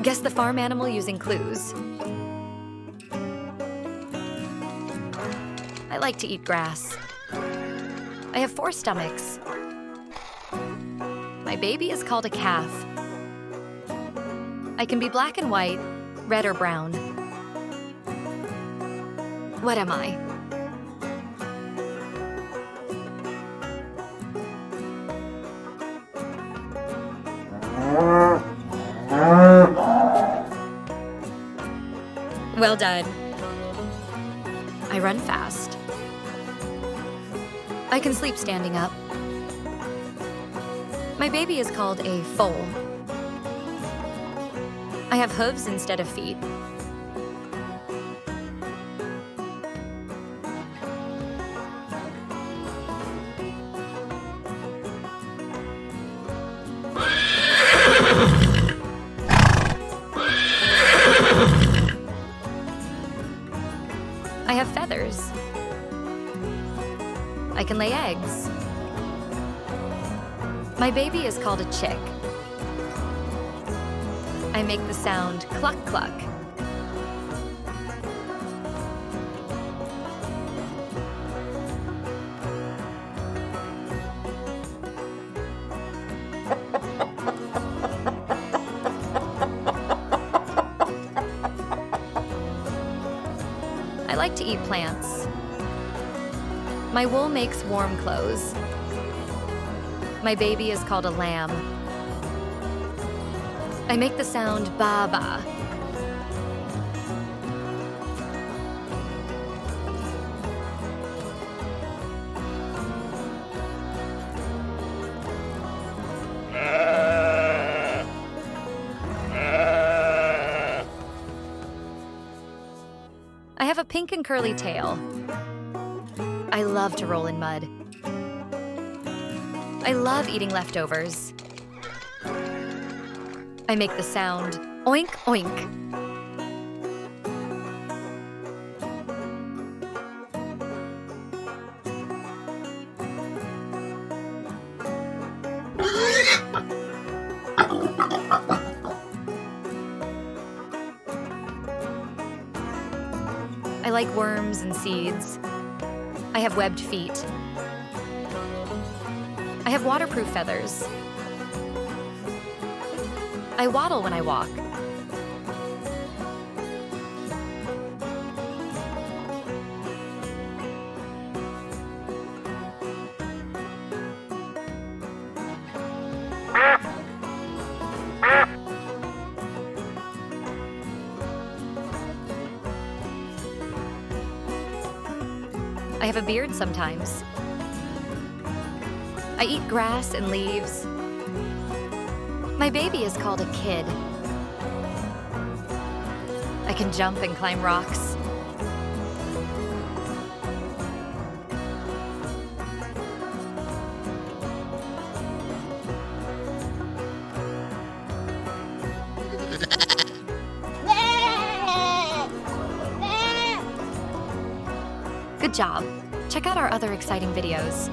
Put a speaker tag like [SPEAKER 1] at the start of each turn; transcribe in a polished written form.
[SPEAKER 1] Guess the farm animal using clues. I like to eat grass. I have 4 stomachs. My baby is called a calf. I can be black and white, red or brown. What am I? Well done. I run fast. I can sleep standing up. My baby is called a foal. I have hooves instead of feet. I have feathers. I can lay eggs. My baby is called a chick. I make the sound cluck cluck. I like to eat plants. My wool makes warm clothes. My baby is called a lamb. I make the sound ba-ba. I have a pink and curly tail. I love to roll in mud. I love eating leftovers. I make the sound oink oink. I like worms and seeds. I have webbed feet. I have waterproof feathers. I waddle when I walk. I have a beard sometimes. I eat grass and leaves. My baby is called a kid. I can jump and climb rocks. Good job. Check out our other exciting videos.